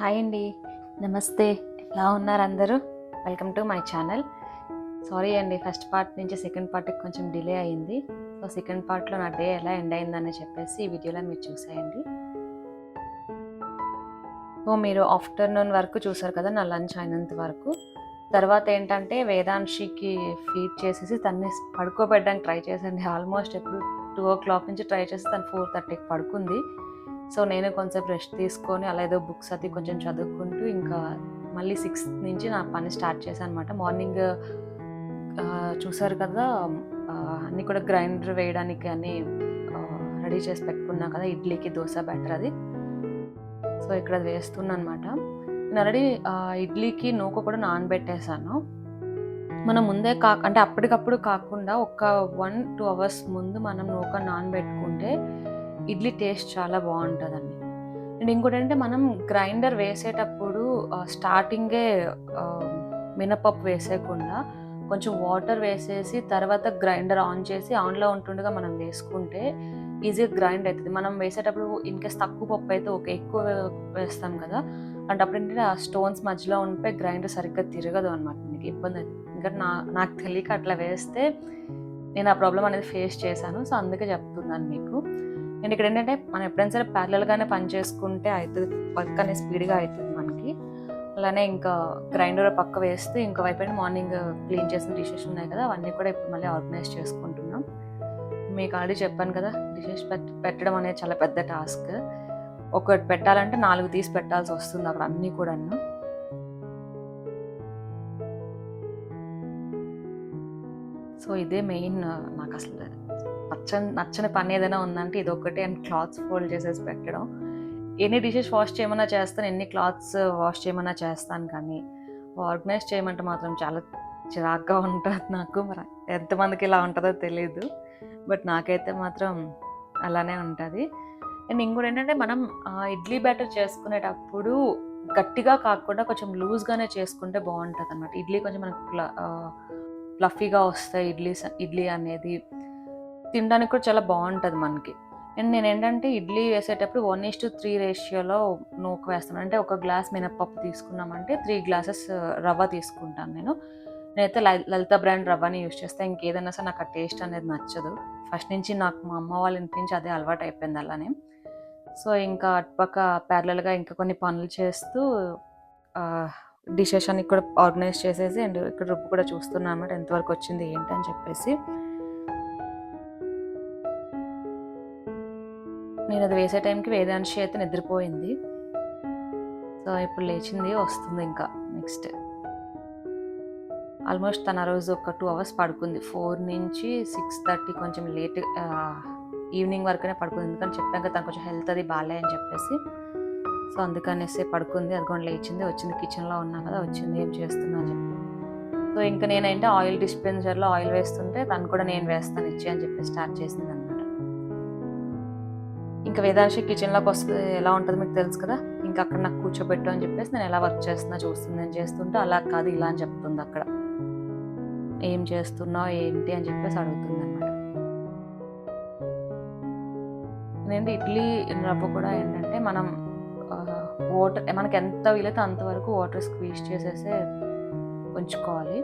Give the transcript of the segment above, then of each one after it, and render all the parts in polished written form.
Hi అండి, నమస్తే. ఎలా ఉన్నారు అందరూ? Welcome to my channel. Sorry అండి, ఫస్ట్ పార్ట్ నుంచి సెకండ్ పార్ట్కి కొంచెం డిలే అయింది. సో సెకండ్ పార్ట్లో నా డే ఎలా ఎండ్ అయిందని చెప్పేసి ఈ వీడియోలో మీరు చూసేయండి. సో మీరు ఆఫ్టర్నూన్ వరకు చూసారు కదా, నా లంచ్ అయినంత వరకు. తర్వాత ఏంటంటే వేదాంశికి ఫీడ్ చేసేసి తన్ని పడుకోబెట్టడానికి ట్రై చేశాను. ఆల్మోస్ట్ ఎప్పుడు 2 o'clock నుంచి ట్రై చేసి తను 4:30కి పడుకుంది. సో నేను కొంచెం రెస్ట్ తీసుకొని అలా ఏదో బుక్స్ అది కొంచెం చదువుకుంటూ ఇంకా మళ్ళీ 6 నుంచి నా పని స్టార్ట్ చేశాను అనమాట. మార్నింగ్ చూసారు కదా, అన్నీ కూడా గ్రైండర్ వేయడానికి అన్నీ రెడీ చేసి పెట్టుకున్నా కదా, ఇడ్లీకి దోశ బ్యాటర్ అది. సో ఇక్కడ అది వేస్తున్నా అనమాట. నేను ఆల్రెడీ ఇడ్లీకి నూక కూడా నానబెట్టేశాను. మనం ముందే అంటే అప్పటికప్పుడు కాకుండా ఒక 1-2 hours ముందు మనం నూక నానబెట్టుకుంటే ఇడ్లీ టేస్ట్ చాలా బాగుంటుందండి. అండ్ ఇంకోటి అంటే మనం గ్రైండర్ వేసేటప్పుడు స్టార్టింగే మినపప్పు వేసేయకుండా కొంచెం వాటర్ వేసేసి తర్వాత గ్రైండర్ ఆన్ చేసి ఆన్లో ఉంటుండగా మనం వేసుకుంటే ఈజీగా గ్రైండ్ అవుతుంది. మనం వేసేటప్పుడు ఇన్కేస్ తక్కువ పప్పు అయితే ఎక్కువ వేస్తాం కదా, అంటే అప్పుడు ఏంటంటే ఆ స్టోన్స్ మధ్యలో ఉండిపోయి గ్రైండర్ సరిగ్గా తిరగదు అనమాట, మనకి ఇబ్బంది అవుతుంది. ఇంకా నాకు తెలియక అట్లా వేస్తే నేను ఆ ప్రాబ్లం అనేది ఫేస్ చేశాను. సో అందుకే చెప్తున్నాను మీకు. అండ్ ఇక్కడ ఏంటంటే మనం ఎప్పుడైనా సరే ప్యారలల్గానే పని చేసుకుంటే అవుతుంది, వర్క్ అనేది స్పీడ్గా అవుతుంది మనకి. అలానే ఇంకా గ్రైండర్ పక్క వేస్తే ఇంకో వైపు మార్నింగ్ క్లీన్ చేసిన డిషెస్ ఉన్నాయి కదా, అవన్నీ కూడా ఇప్పుడు మళ్ళీ ఆర్గనైజ్ చేసుకుంటున్నాం. మీకు ఆల్రెడీ చెప్పాను కదా, డిషెస్ పెట్టడం అనేది చాలా పెద్ద టాస్క్. ఒకటి పెట్టాలంటే 4 తీసి పెట్టాల్సి వస్తుంది అక్కడ అన్నీ కూడా. సో ఇదే మెయిన్ నాకు అసలు నచ్చని పని ఏదైనా ఉందంటే ఇదొక్కటి. అండ్ క్లాత్స్ ఫోల్డ్ చేసేసి పెట్టడం. ఎన్ని డిషెస్ వాష్ చేయమన్నా చేస్తాను, ఎన్ని క్లాత్స్ వాష్ చేయమన్నా చేస్తాను, కానీ ఆర్గనైజ్ చేయమంటే మాత్రం చాలా చిరాగ్గా ఉంటుంది నాకు. మరి ఎంతమందికి ఇలా ఉంటుందో తెలీదు, బట్ నాకైతే మాత్రం అలానే ఉంటుంది. అండ్ ఇంకోటి ఏంటంటే మనం ఇడ్లీ బ్యాటర్ చేసుకునేటప్పుడు గట్టిగా కాకుండా కొంచెం లూజ్గానే చేసుకుంటే బాగుంటుంది అన్నమాట. ఇడ్లీ కొంచెం మనకు ఫ్లఫీగా వస్తాయి. ఇడ్లీ అనేది తినడానికి కూడా చాలా బాగుంటుంది మనకి. అండ్ నేను ఏంటంటే ఇడ్లీ వేసేటప్పుడు 1:3 రేషియోలో నూక వేస్తాను. అంటే 1 గ్లాస్ మినప్పప్పు తీసుకున్నామంటే 3 glasses రవ్వ తీసుకుంటాను నేను. నేనైతే లలిత బ్రాండ్ రవ్వని యూజ్ చేస్తాను. ఇంకేదైనా సరే నాకు ఆ టేస్ట్ అనేది నచ్చదు. ఫస్ట్ నుంచి నాకు మా అమ్మ వాళ్ళ ఇంటి నుంచి అదే అలవాటు అయిపోయింది అలానే. సో ఇంకా అటుపక్క ప్యారలల్గా ఇంకా కొన్ని పనులు చేస్తూ డిషెస్ అన్ని కూడా ఆర్గనైజ్ చేసేసి అండ్ ఇక్కడ రుబ్బు కూడా చూస్తున్నాను అన్నమాట, ఎంతవరకు వచ్చింది ఏంటి అని చెప్పేసి. నేను అది వేసే టైంకి వేదాంశి అయితే నిద్రపోయింది. సో ఇప్పుడు లేచింది, వస్తుంది ఇంకా నెక్స్ట్. ఆల్మోస్ట్ తన రోజు ఒక 2 hours పడుకుంది. 4 నుంచి 6:30 కొంచెం లేట్ ఈవినింగ్ వరకునే పడుకుంది. ఎందుకని చెప్పాక తను కొంచెం హెల్త్ అది బాగాలే అని చెప్పేసి. సో అందుకనేసి పడుకుంది. అదిగోండి లేచింది, వచ్చింది. కిచెన్లో ఉన్నా కదా, వచ్చింది ఏం చేస్తున్నా అని చెప్పి. సో ఇంకా నేనంటే ఆయిల్ డిస్పెన్సర్లో ఆయిల్ వేస్తుంటే తను కూడా నేను వేస్తాను ఇచ్చి అని చెప్పి స్టార్ట్ చేసింది అనమాట. ఇంకా వేదాంశి కిచెన్లోకి వస్తే ఎలా ఉంటుంది మీకు తెలుసు కదా, ఇంకా అక్కడ నాకు కూర్చోబెట్టు అని చెప్పేసి నేను ఎలా వర్క్ చేస్తున్నా చూస్తుంది. నేను చేస్తుంటే అలా కాదు ఇలా అని చెప్తుంది. అక్కడ ఏం చేస్తున్నావు ఏంటి అని చెప్పేసి అడుగుతుంది అనమాట. నేను ఇడ్లీ రవ్వ కూడా ఏంటంటే మనం వాటర్ మనకి ఎంత వీలైతే అంతవరకు వాటర్ స్క్వీజ్ చేసేసి ఉంచుకోవాలి.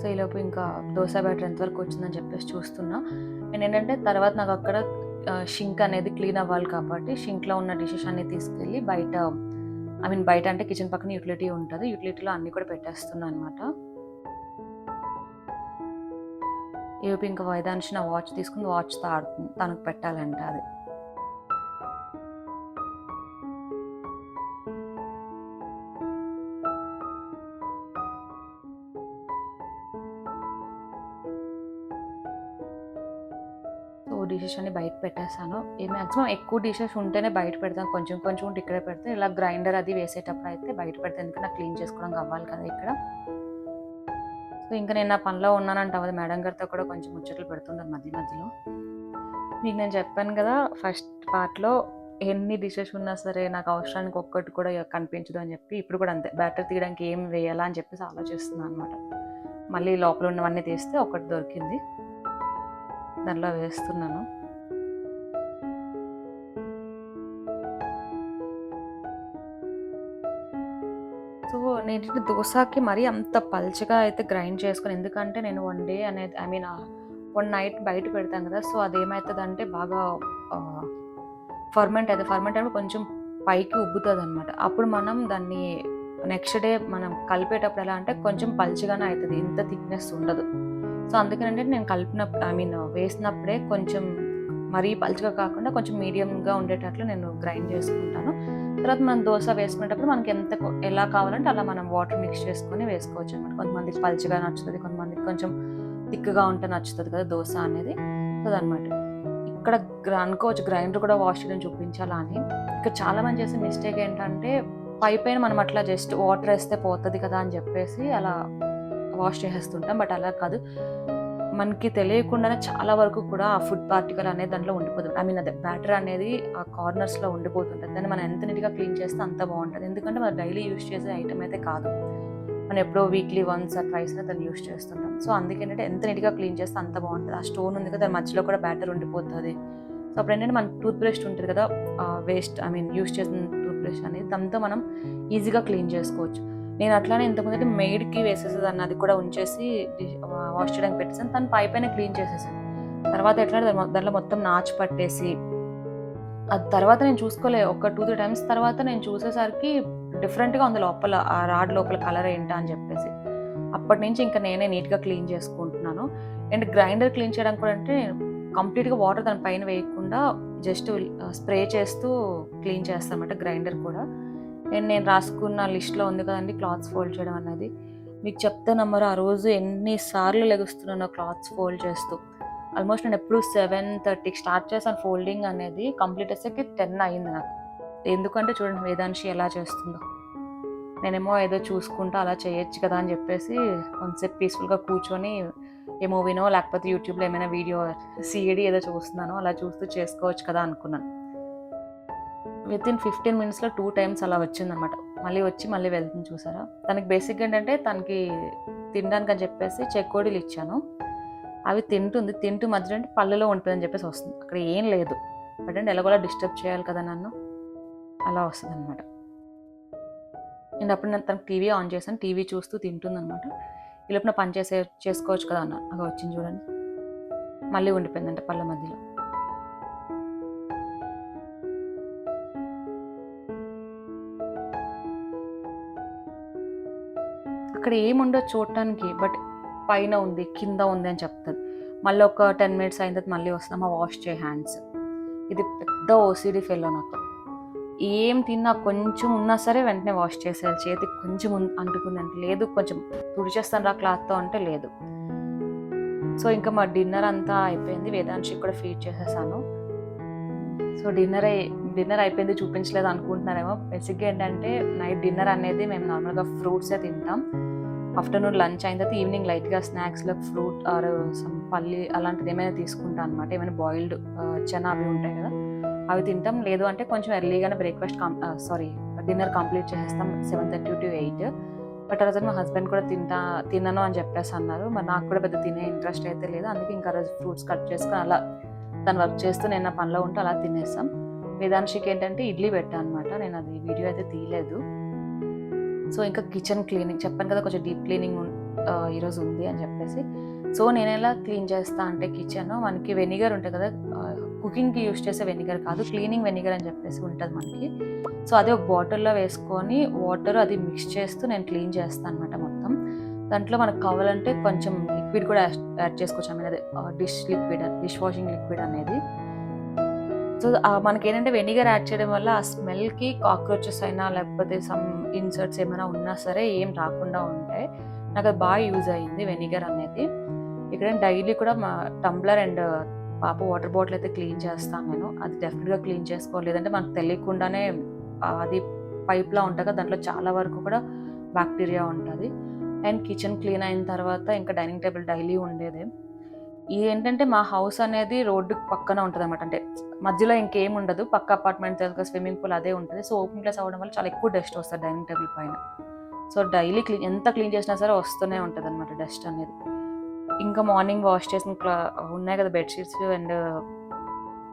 సో ఈలోపు ఇంకా దోశ బ్యాటర్ ఎంతవరకు వచ్చిందని చెప్పేసి చూస్తున్నా. అండ్ ఏంటంటే తర్వాత నాకు అక్కడ షింక్ అనేది క్లీన్ అవ్వాలి కాబట్టి షింక్లో ఉన్న డిషెస్ అన్నీ తీసుకెళ్ళి బయట అంటే కిచెన్ పక్కన యూటిలిటీ ఉంటుంది, యూటిలిటీలో అన్నీ కూడా పెట్టేస్తున్నాను అనమాట. ఈలోపు ఇంకా వేదాంశి నా వాచ్ తీసుకుని వాచ్తో ఆడుతుంది, తనకు పెట్టాలంటే అది. డిషెస్ అన్ని బయట పెట్టేసాను. మ్యాక్సిమం ఎక్కువ డిషెస్ ఉంటేనే బయట పెడతాను. కొంచెం కొంచెం ఉంటే ఇక్కడే పెడితే, ఇలా గ్రైండర్ అది వేసేటప్పుడు అయితే బయట పెడతాను. ఎందుకంటే నాకు క్లీన్ చేసుకోవడానికి అవ్వాలి కదా ఇక్కడ. సో ఇంకా నేను నా పనిలో ఉన్నానంటే అవ్వదు. మేడం గారితో కూడా కొంచెం ముచ్చట్లు పెడుతుంటాను మధ్య మధ్యలో. మీకు నేను చెప్పాను కదా ఫస్ట్ పార్ట్లో, ఎన్ని డిషెస్ ఉన్నా సరే నాకు అవసరానికి ఒక్కటి కూడా కనిపించదు అని చెప్పి, ఇప్పుడు కూడా అంతే. బ్యాటర్ తీయడానికి ఏం వేయాలా అని చెప్పేసి ఆలోచిస్తున్నాను అనమాట. మళ్ళీ లోపల ఉన్నవన్నీ తీస్తే ఒకటి దొరికింది, దానిలో వేస్తున్నాను. సో నేనంటే దోశకి మరీ అంత పల్చగా అయితే గ్రైండ్ చేసుకొని, ఎందుకంటే నేను వన్ డే అనేది వన్ నైట్ బయట పెడతాను కదా. సో అదేమవుతుందంటే బాగా ఫర్మెంట్ అయినప్పుడు కొంచెం పైకి ఉబ్బుతుంది అనమాట. అప్పుడు మనం దాన్ని నెక్స్ట్ డే మనం కలిపేటప్పుడు ఎలా అంటే కొంచెం పల్చగానే అవుతుంది, ఇంత థిక్నెస్ ఉండదు. సో అందుకనంటే నేను కలిపినప్పుడు వేసినప్పుడే కొంచెం మరీ పల్చగా కాకుండా కొంచెం మీడియంగా ఉండేటట్లు నేను గ్రైండ్ చేసుకుంటాను. తర్వాత మనం దోశ వేసుకునేటప్పుడు మనకి ఎలా కావాలంటే అలా మనం వాటర్ మిక్స్ చేసుకొని వేసుకోవచ్చు అనమాట. కొంతమందికి పల్చగా నచ్చుతుంది, కొంతమందికి కొంచెం థిక్గా ఉంటే నచ్చుతుంది కదా దోశ అనేది. అదనమాట. ఇక్కడ అనుకోవచ్చు గ్రైండర్ కూడా వాష్ చేయడం చూపించాలా అని. ఇక్కడ చాలా మంది చేసే మిస్టేక్ ఏంటంటే పైన మనం అట్లా జస్ట్ వాటర్ వేస్తే పోతుంది కదా అని చెప్పేసి అలా వాష్ చేసేస్తుంటాం. బట్ అలా కాదు, మనకి తెలియకుండానే చాలా వరకు కూడా ఆ ఫుడ్ పార్టికల్ అనేది దాంట్లో ఉండిపోతుంది. అదే బ్యాటర్ అనేది ఆ కార్నర్స్లో ఉండిపోతుంటుంది. దాన్ని మనం ఎంత నీట్గా క్లీన్ చేస్తే అంత బాగుంటుంది. ఎందుకంటే మనం డైలీ యూజ్ చేసే ఐటమ్ అయితే కాదు, మనం ఎప్పుడో వీక్లీ వన్స్ ట్వైస్ దాన్ని యూజ్ చేస్తుంటాం. సో అందుకేంటంటే ఎంత నీట్గా క్లీన్ చేస్తే అంత బాగుంటుంది. ఆ స్టోన్ ఉంది కదా, దాని మధ్యలో కూడా బ్యాటర్ ఉండిపోతుంది. సో అప్పుడు ఏంటంటే మన టూత్ బ్రష్ ఉంటుంది కదా, వేస్ట్ యూజ్ చేసిన టూత్ బ్రష్ అనేది, దాంతో మనం ఈజీగా క్లీన్ చేసుకోవచ్చు. నేను అట్లానే ఇంతకుముందు మెయిడ్కి వేసేసేదాన్ని, అది కూడా ఉంచేసి వాష్ చేయడానికి పెట్టేసాను. తను పైన క్లీన్ చేసేసాను. తర్వాత ఎట్లా దాంట్లో మొత్తం నాచు పట్టేసి, అది తర్వాత నేను చూసుకోలే, ఒక 2-3 టైమ్స్ తర్వాత నేను చూసేసరికి డిఫరెంట్గా ఉంది లోపల, ఆ రాడ్ లోపల కలర్ ఏంటా అని చెప్పేసి. అప్పటి నుంచి ఇంకా నేనే నీట్గా క్లీన్ చేసుకుంటున్నాను. అండ్ గ్రైండర్ క్లీన్ చేయడానికి కూడా అంటే కంప్లీట్గా వాటర్ దాని పైన వేయకుండా జస్ట్ స్ప్రే చేస్తూ క్లీన్ చేస్తాను అనమాట గ్రైండర్ కూడా. అండ్ నేను రాసుకున్న లిస్ట్లో ఉంది కదండి క్లాత్స్ ఫోల్డ్ చేయడం అనేది, మీకు చెప్తే నమ్మరు, ఆ రోజు ఎన్నిసార్లు లెగుస్తున్నానో క్లాత్స్ ఫోల్డ్ చేస్తూ. ఆల్మోస్ట్ నేను ఎప్పుడు 7:30కి స్టార్ట్ చేశాను ఫోల్డింగ్ అనేది, కంప్లీట్ అయ్యేసరికి 10 అయింది నాకు. ఎందుకంటే చూడండి వేదాంశి ఎలా చేస్తుందో. నేనేమో ఏదో చూసుకుంటూ అలా చేయొచ్చు కదా అని చెప్పేసి కొంచెంసేపు పీస్ఫుల్గా కూర్చొని ఏ మూవీనో లేకపోతే యూట్యూబ్లో ఏమైనా వీడియో సిఐడి ఏదో చూస్తున్నానో అలా చూస్తూ చేసుకోవచ్చు కదా అనుకున్నాను. వితిన్ 15 మినిట్స్లో 2 టైమ్స్ అలా వచ్చిందనమాట. మళ్ళీ వెళ్తుంది చూసారా. తనకి బేసిక్గా ఏంటంటే తనకి తినడానికి అని చెప్పేసి చెకోడీలు ఇచ్చాను, అవి తింటూ మధ్యలో అంటే పళ్ళలో ఉంటుందని చెప్పేసి వస్తుంది. అక్కడ ఏం లేదు బట్ అంటే ఎలాగోలా డిస్టర్బ్ చేయాలి కదా నన్ను, అలా వస్తుంది అనమాట. అండ్ అప్పుడు నేను తనకు టీవీ ఆన్ చేశాను, టీవీ చూస్తూ తింటుందనమాట. ఈ లోపల పని చేసుకోవచ్చు కదా అన్న, అలా వచ్చింది చూడండి, మళ్ళీ ఉండిపోయిందంట పళ్ళ మధ్యలో. అక్కడ ఏముండదు చూడటానికి, బట్ పైన ఉంది కింద ఉంది అని చెప్తుంది. మళ్ళీ ఒక 10 మినిట్స్ అయిన తర్వాత మళ్ళీ వస్తామా వాష్ చేయ హ్యాండ్స్. ఇది పెద్ద ఓసిడి ఫెల్లో నాకు. ఏం తిన్నా కొంచెం ఉన్నా సరే వెంటనే వాష్ చేసేయాలి. చేతికి కొంచెం అంటుకుందంటే లేదు, కొంచెం తుడిచేస్తాను రా క్లాత్తో అంటే లేదు. సో ఇంకా మా డిన్నర్ అంతా అయిపోయింది, వేదాంశికి కూడా ఫీడ్ చేసేసాను. సో డిన్నర్ అయిపోయింది చూపించలేదు అనుకుంటున్నారేమో. బేసిక్గా ఏంటంటే నైట్ డిన్నర్ అనేది మేము నార్మల్గా ఫ్రూట్సే తింటాం. ఆఫ్టర్నూన్ లంచ్ అయిన తర్వాత ఈవినింగ్ లైట్గా స్నాక్స్లో ఫ్రూట్ ఆర్ సమ్ పల్లి అలాంటిది ఏమైనా తీసుకుంటాం అనమాట. ఏమైనా బాయిల్డ్ చెనా అవి ఉంటాయి కదా, అవి తింటాం. లేదు అంటే కొంచెం ఎర్లీగానే డిన్నర్ కంప్లీట్ చేసేస్తాం 7:30 to 8. బట్ ఆ రోజు మా హస్బెండ్ కూడా తినను అని చెప్పేసి అన్నారు. మరి నాకు కూడా పెద్ద తినే ఇంట్రెస్ట్ అయితే లేదు, అందుకే ఇంకా రోజు ఫ్రూట్స్ కట్ చేసుకొని అలా తను వర్క్ చేస్తూ నేను నా పనిలో ఉంటే అలా తినేస్తాం. వేదాంశికి ఏంటంటే ఇడ్లీ పెట్టాను అనమాట, నేను అది వీడియో అయితే తీయలేదు. సో ఇంకా కిచెన్ క్లీనింగ్ చెప్పాను కదా, కొంచెం డీప్ క్లీనింగ్ ఈరోజు ఉంది అని చెప్పేసి. సో నేను ఎలా క్లీన్ చేస్తా అంటే కిచెన్, మనకి వెనిగర్ ఉంటుంది కదా, కుకింగ్కి యూజ్ చేసే వెనిగర్ కాదు, క్లీనింగ్ వెనిగర్ అని చెప్పేసి ఉంటుంది మనకి. సో అదే ఒక బాటిల్లో వేసుకొని వాటర్ అది మిక్స్ చేస్తూ నేను క్లీన్ చేస్తాను అనమాట మొత్తం. దాంట్లో మనకు కావాలంటే కొంచెం లిక్విడ్ కూడా యాడ్ చేసుకోవచ్చు, అదే డిష్ వాషింగ్ లిక్విడ్ అనేది. సో మనకి ఏంటంటే వెనిగర్ యాడ్ చేయడం వల్ల ఆ స్మెల్కి కాక్రోచెస్ అయినా లేకపోతే సమ్ ఇన్సర్ట్స్ ఏమైనా ఉన్నా సరే ఏం రాకుండా ఉంటాయి. నాకు అది బాగా యూజ్ అయ్యింది వెనిగర్ అనేది. ఇక్కడ డైలీ కూడా మా టంబ్లర్ అండ్ పాప వాటర్ బాటిల్ అయితే క్లీన్ చేస్తాను నేను. అది డెఫినెట్గా క్లీన్ చేసుకోవాలి, లేదంటే మనకు తెలియకుండానే అది పైప్లా ఉంటుంది కదా, దాంట్లో చాలా వరకు కూడా బ్యాక్టీరియా ఉంటుంది. అండ్ కిచెన్ క్లీన్ అయిన తర్వాత ఇంకా డైనింగ్ టేబుల్ డైలీ ఉండేది. ఇది ఏంటంటే మా హౌస్ అనేది రోడ్డు పక్కన ఉంటుంది అనమాట. అంటే మధ్యలో ఇంకేం ఉండదు, పక్క అపార్ట్మెంట్ స్విమ్మింగ్ పూల్ అదే ఉంటుంది. సో ఓపెన్ ప్లేస్ అవ్వడం వల్ల చాలా ఎక్కువ డస్ట్ వస్తుంది డైనింగ్ టేబుల్ పైన. సో డైలీ ఎంత క్లీన్ చేసినా సరే వస్తూనే ఉంటుంది అనమాట డస్ట్ అనేది. ఇంకా మార్నింగ్ వాష్ చేసిన ఉన్నాయి కదా బెడ్షీట్స్ అండ్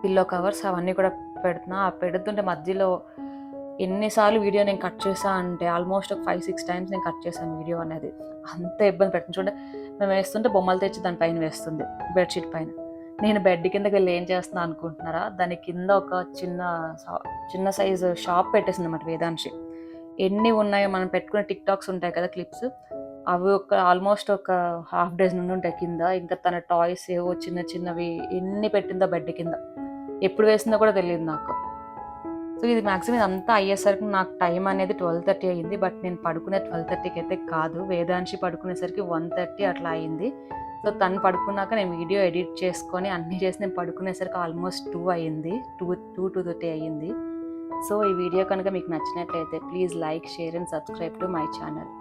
పిల్లో కవర్స్, అవన్నీ కూడా పెడుతున్నా. ఆ పెడుతుంటే మధ్యలో ఎన్నిసార్లు వీడియో నేను కట్ చేసా అంటే ఆల్మోస్ట్ ఒక 5-6 టైమ్స్ నేను కట్ చేశాను వీడియో అనేది. అంత ఇబ్బంది పెట్టింది. చూడండి, మేము వేస్తుంటే బొమ్మలు తెచ్చి దాని పైన వేస్తుంది, బెడ్షీట్ పైన. నేను బెడ్ కిందకి వెళ్ళి ఏం చేస్తున్నా అనుకుంటున్నారా, దాని కింద ఒక చిన్న సైజు షాప్ పెట్టేసింది అన్నమాట వేదాంశి. ఎన్ని ఉన్నాయో మనం పెట్టుకునే టిక్ టాక్స్ ఉంటాయి కదా క్లిప్స్, అవి ఆల్మోస్ట్ ఒక హాఫ్ డజన్ నుండి ఉంటాయి కింద. ఇంకా తన టాయ్స్ ఏవో చిన్నవి ఎన్ని పెట్టిందో బెడ్ కింద, ఎప్పుడు వేసిందో కూడా తెలియదు నాకు. సో ఇది మ్యాక్సిమం ఇదంతా అయ్యేసరికి నాకు టైం అనేది 12:30 అయ్యింది. బట్ నేను పడుకునే 12:30కి అయితే కాదు, వేదాంశి పడుకునేసరికి 1:30 అట్లా అయ్యింది. సో తను పడుకున్నాక నేను వీడియో ఎడిట్ చేసుకొని అన్నీ చేసి నేను పడుకునేసరికి ఆల్మోస్ట్ 2 అయ్యింది, 2:30 అయ్యింది. సో ఈ వీడియో కనుక మీకు నచ్చినట్లయితే please like, share and subscribe to my channel.